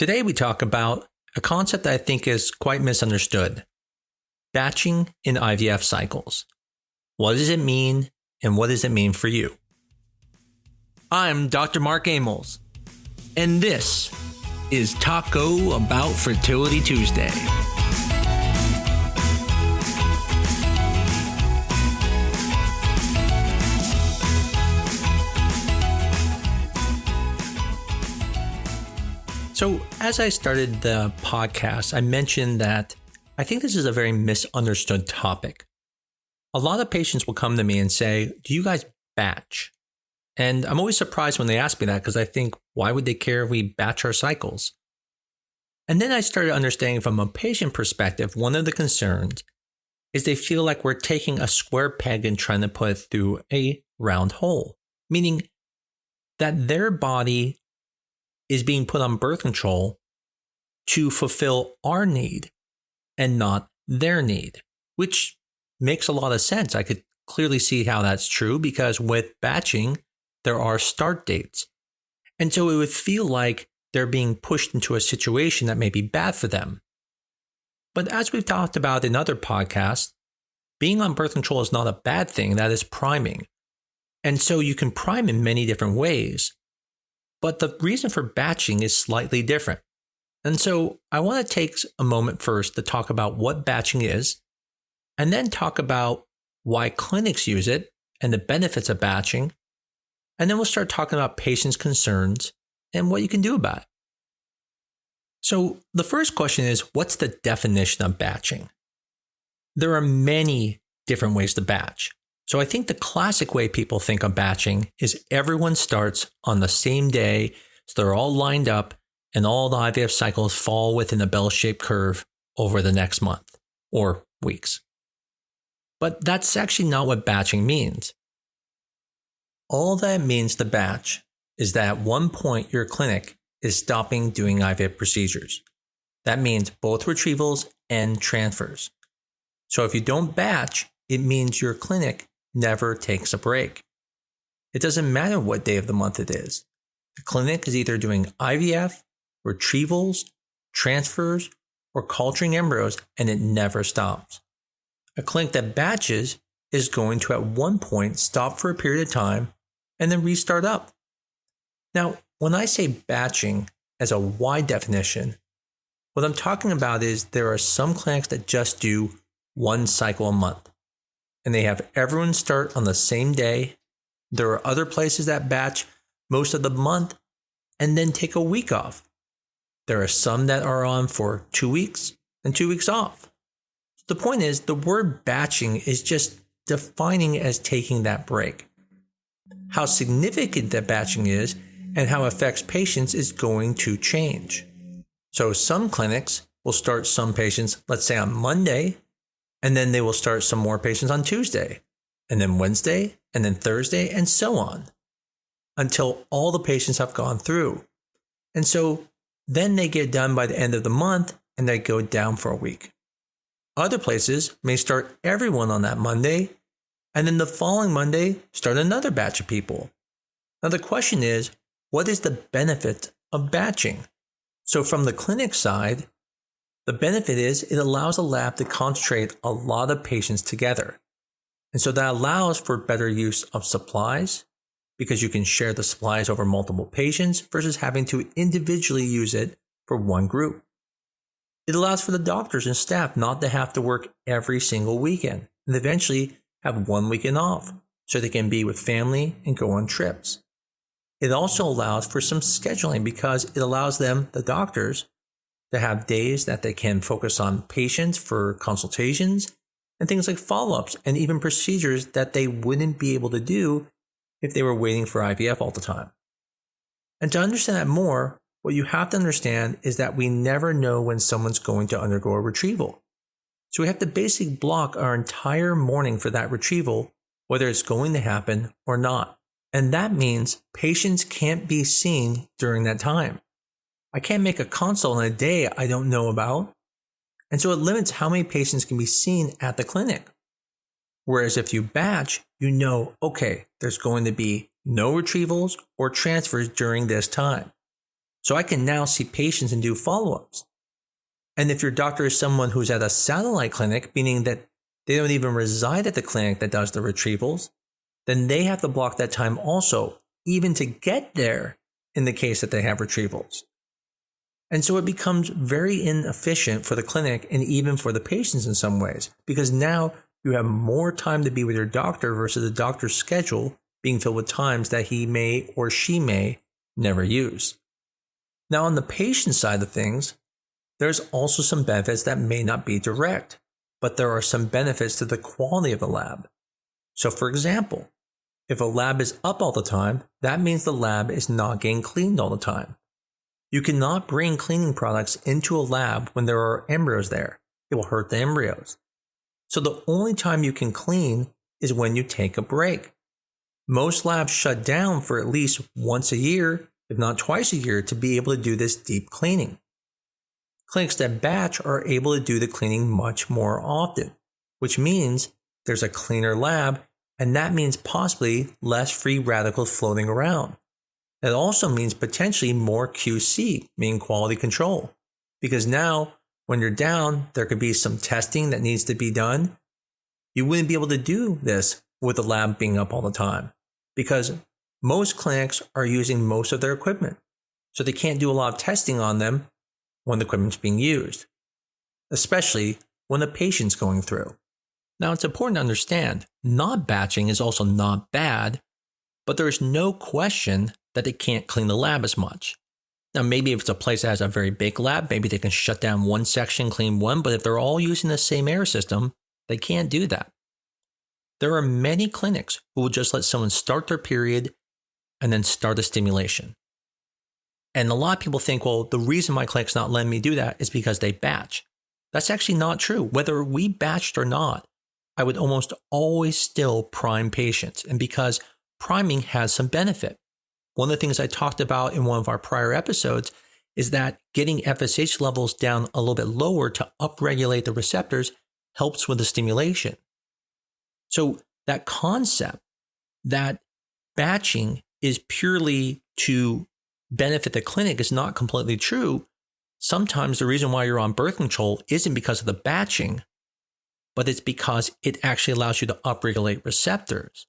Today we talk about a concept that I think is quite misunderstood: batching in IVF cycles. What does it mean, and what does it mean for you? I'm Dr. Mark Amols, and this is Taco About Fertility Tuesday. So as I started the podcast, I mentioned that I think this is a very misunderstood topic. A lot of patients will come to me and say, do you guys batch? And I'm always surprised when they ask me that because I think, why would they care if we batch our cycles? And then I started understanding from a patient perspective, one of the concerns is they feel like we're taking a square peg and trying to put it through a round hole, meaning that their body is being put on birth control to fulfill our need and not their need, which makes a lot of sense. I could clearly see how that's true because with batching, there are start dates. And so it would feel like they're being pushed into a situation that may be bad for them. But as we've talked about in other podcasts, being on birth control is not a bad thing. That is priming. And so you can prime in many different ways. But the reason for batching is slightly different. And so I want to take a moment first to talk about what batching is, and then talk about why clinics use it and the benefits of batching. And then we'll start talking about patients' concerns and what you can do about it. So the first question is, what's the definition of batching? There are many different ways to batch. So I think the classic way people think of batching is everyone starts on the same day, so they're all lined up and all the IVF cycles fall within a bell-shaped curve over the next month or weeks. But that's actually not what batching means. All that means to batch is that at one point your clinic is stopping doing IVF procedures. That means both retrievals and transfers. So if you don't batch, it means your clinic never takes a break. It doesn't matter what day of the month it is. The clinic is either doing IVF, retrievals, transfers, or culturing embryos, and it never stops. A clinic that batches is going to at one point stop for a period of time and then restart up. Now, when I say batching as a wide definition, what I'm talking about is there are some clinics that just do one cycle a month, and they have everyone start on the same day. There are other places that batch most of the month and then take a week off. There are some that are on for 2 weeks and 2 weeks off. The point is, the word batching is just defining as taking that break. How significant that batching is and how it affects patients is going to change. So some clinics will start some patients, let's say on Monday, and then they will start some more patients on Tuesday, and then Wednesday, and then Thursday, and so on, until all the patients have gone through. And so then they get done by the end of the month, and they go down for a week. Other places may start everyone on that Monday, and then the following Monday, start another batch of people. Now the question is, what is the benefit of batching? So from the clinic side, the benefit is it allows a lab to concentrate a lot of patients together. And so that allows for better use of supplies because you can share the supplies over multiple patients versus having to individually use it for one group. It allows for the doctors and staff not to have to work every single weekend and eventually have one weekend off so they can be with family and go on trips. It also allows for some scheduling because it allows them, the doctors, to have days that they can focus on patients for consultations and things like follow-ups and even procedures that they wouldn't be able to do if they were waiting for IVF all the time. And to understand that more, what you have to understand is that we never know when someone's going to undergo a retrieval. So we have to basically block our entire morning for that retrieval, whether it's going to happen or not. And that means patients can't be seen during that time. I can't make a consult on a day I don't know about. And so it limits how many patients can be seen at the clinic. Whereas if you batch, you know, okay, there's going to be no retrievals or transfers during this time. So I can now see patients and do follow-ups. And if your doctor is someone who's at a satellite clinic, meaning that they don't even reside at the clinic that does the retrievals, then they have to block that time also, even to get there in the case that they have retrievals. And so it becomes very inefficient for the clinic and even for the patients in some ways, because now you have more time to be with your doctor versus the doctor's schedule being filled with times that he may or she may never use. Now, on the patient side of things, there's also some benefits that may not be direct, but there are some benefits to the quality of the lab. So for example, if a lab is up all the time, that means the lab is not getting cleaned all the time. You cannot bring cleaning products into a lab when there are embryos there. It will hurt the embryos. So the only time you can clean is when you take a break. Most labs shut down for at least once a year, if not twice a year, to be able to do this deep cleaning. Clinics that batch are able to do the cleaning much more often, which means there's a cleaner lab, and that means possibly less free radicals floating around. That also means potentially more QC, meaning quality control, because now when you're down, there could be some testing that needs to be done. You wouldn't be able to do this with the lab being up all the time, because most clinics are using most of their equipment, so they can't do a lot of testing on them when the equipment's being used, especially when the patient's going through. Now, it's important to understand, not batching is also not bad, but there is no question that they can't clean the lab as much. Now, maybe if it's a place that has a very big lab, maybe they can shut down one section, clean one, but if they're all using the same air system, they can't do that. There are many clinics who will just let someone start their period and then start a stimulation. And a lot of people think, well, the reason my clinic's not letting me do that is because they batch. That's actually not true. Whether we batched or not, I would almost always still prime patients, and because priming has some benefit. One of the things I talked about in one of our prior episodes is that getting FSH levels down a little bit lower to upregulate the receptors helps with the stimulation. So that concept that batching is purely to benefit the clinic is not completely true. Sometimes the reason why you're on birth control isn't because of the batching, but it's because it actually allows you to upregulate receptors.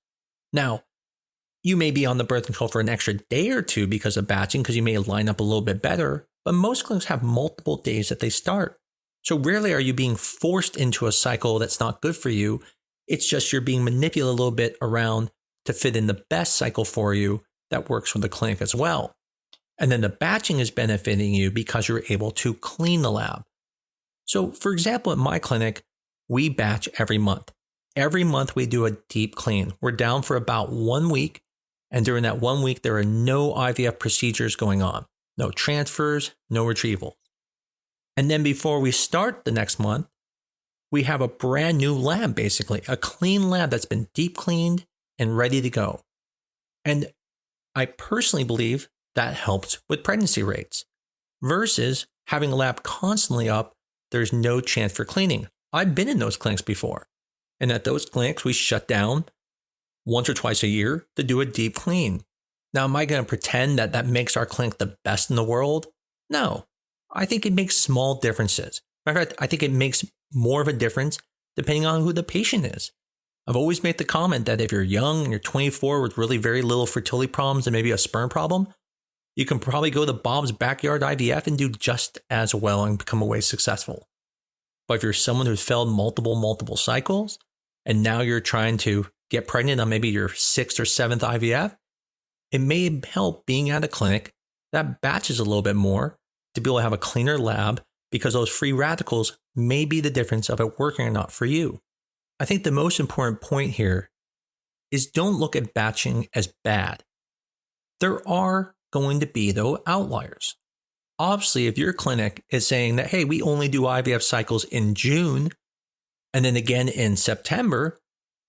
Now, you may be on the birth control for an extra day or two because of batching, because you may line up a little bit better, but most clinics have multiple days that they start. So rarely are you being forced into a cycle that's not good for you. It's just you're being manipulated a little bit around to fit in the best cycle for you that works for the clinic as well. And then the batching is benefiting you because you're able to clean the lab. So for example, at my clinic, we batch every month. Every month we do a deep clean. We're down for about 1 week. And during that 1 week, there are no IVF procedures going on, no transfers, no retrieval. And then before we start the next month, we have a brand new lab, basically, a clean lab that's been deep cleaned and ready to go. And I personally believe that helps with pregnancy rates versus having a lab constantly up. There's no chance for cleaning. I've been in those clinics before. And at those clinics, we shut down once or twice a year to do a deep clean. Now, am I going to pretend that that makes our clinic the best in the world? No. I think it makes small differences. Matter of fact, I think it makes more of a difference depending on who the patient is. I've always made the comment that if you're young and you're 24 with really very little fertility problems and maybe a sperm problem, you can probably go to Bob's Backyard IVF and do just as well and become away successful. But if you're someone who's failed multiple cycles, and now you're trying to get pregnant on maybe your 6th or 7th IVF, it may help being at a clinic that batches a little bit more to be able to have a cleaner lab, because those free radicals may be the difference of it working or not for you. I think the most important point here is don't look at batching as bad. There are going to be, though, outliers. Obviously, if your clinic is saying that, hey, we only do IVF cycles in June and then again in September,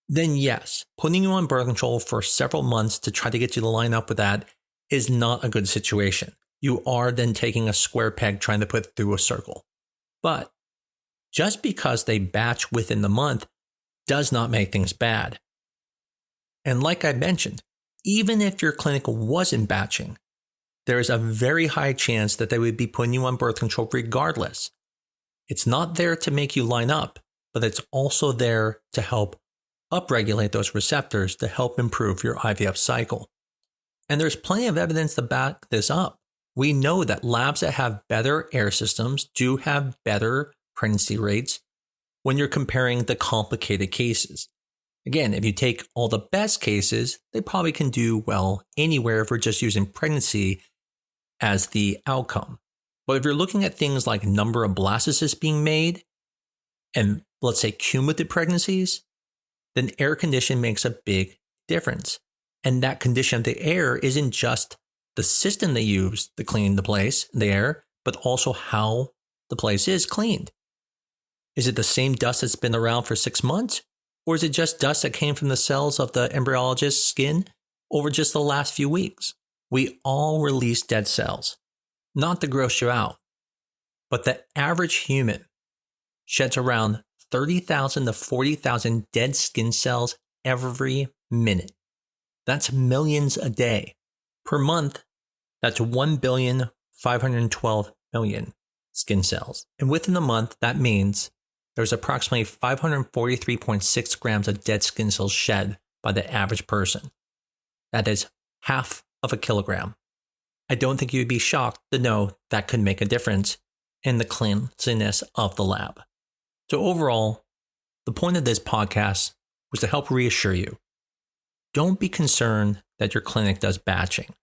then yes, putting you on birth control for several months to try to get you to line up with that is not a good situation. You are then taking a square peg trying to put through a circle. But just because they batch within the month does not make things bad. And like I mentioned, even if your clinic wasn't batching, there is a very high chance that they would be putting you on birth control regardless. It's not there to make you line up, but it's also there to help upregulate those receptors to help improve your IVF cycle. And there's plenty of evidence to back this up. We know that labs that have better air systems do have better pregnancy rates when you're comparing the complicated cases. Again, if you take all the best cases, they probably can do well anywhere if we're just using pregnancy as the outcome. But if you're looking at things like number of blastocysts being made and let's say cumulative pregnancies, then air condition makes a big difference. And that condition of the air isn't just the system they use to clean the place, the air, but also how the place is cleaned. Is it the same dust that's been around for 6 months? Or is it just dust that came from the cells of the embryologist's skin over just the last few weeks? We all release dead cells, not to gross you out, but the average human sheds around 30,000 to 40,000 dead skin cells every minute. That's millions a day. Per month, that's 1,512,000,000 skin cells. And within a month, that means there's approximately 543.6 grams of dead skin cells shed by the average person. That is half of a kilogram. I don't think you'd be shocked to know that could make a difference in the cleanliness of the lab. So overall, the point of this podcast was to help reassure you. Don't be concerned that your clinic does batching.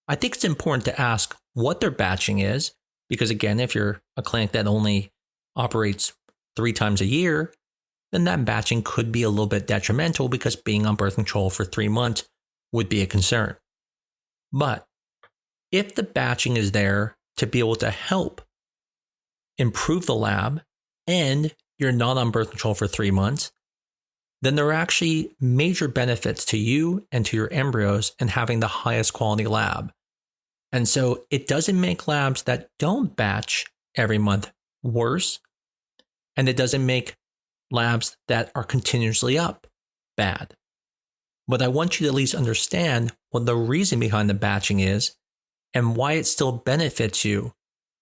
I think it's important to ask what their batching is, because again, if you're a clinic that only operates 3 times a year, then that batching could be a little bit detrimental because being on birth control for 3 months would be a concern. But if the batching is there to be able to help improve the lab and you're not on birth control for 3 months, then there are actually major benefits to you and to your embryos in having the highest quality lab. And so it doesn't make labs that don't batch every month worse, and it doesn't make labs that are continuously up bad. But I want you to at least understand what the reason behind the batching is and why it still benefits you.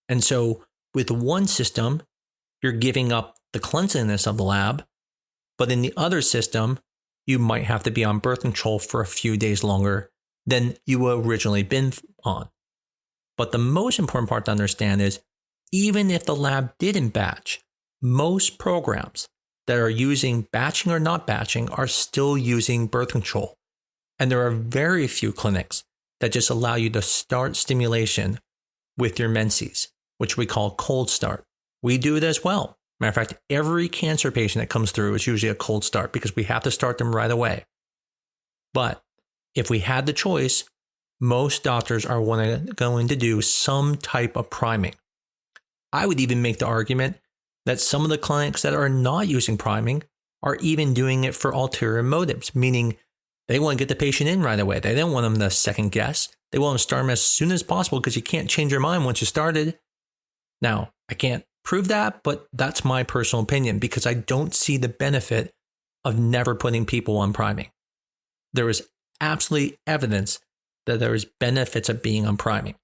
And so with one system, you're giving up the cleanliness of the lab, but in the other system, you might have to be on birth control for a few days longer than you originally been on. But the most important part to understand is even if the lab didn't batch, most programs that are using batching or not batching are still using birth control. And there are very few clinics that just allow you to start stimulation with your menses, which we call cold start. We do it as well. Matter of fact, every cancer patient that comes through is usually a cold start because we have to start them right away. But if we had the choice, most doctors are going to do some type of priming. I would even make the argument that some of the clinics that are not using priming are even doing it for ulterior motives, meaning they want to get the patient in right away. They don't want them to second guess. They want to start them as soon as possible because you can't change your mind once you started. Now, I can't prove that, but that's my personal opinion because I don't see the benefit of never putting people on priming. There is absolutely evidence that there is benefits of being on priming.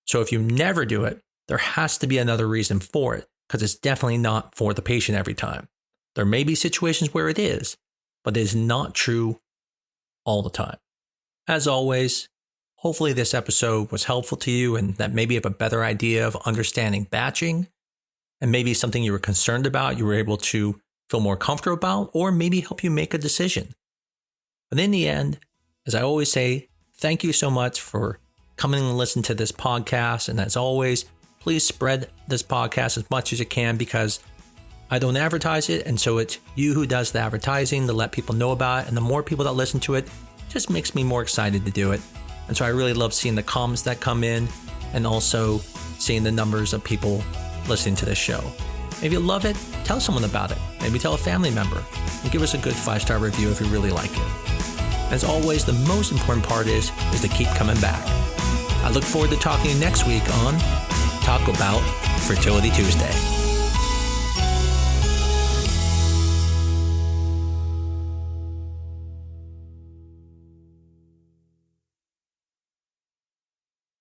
So if you never do it, there has to be another reason for it because it's definitely not for the patient every time. There may be situations where it is, but it is not true all the time. As always, hopefully this episode was helpful to you and that maybe you have a better idea of understanding batching and maybe something you were concerned about, you were able to feel more comfortable about, or maybe help you make a decision. But in the end, as I always say, thank you so much for coming and listening to this podcast. And as always, please spread this podcast as much as you can because I don't advertise it. And so it's you who does the advertising to let people know about it. And the more people that listen to it, just makes me more excited to do it. And so I really love seeing the comments that come in and also seeing the numbers of people listening to this show. If you love it, tell someone about it. Maybe tell a family member and give us a good 5-star review if you really like it. As always, the most important part is to keep coming back. I look forward to talking to you next week on Talk About Fertility Tuesday.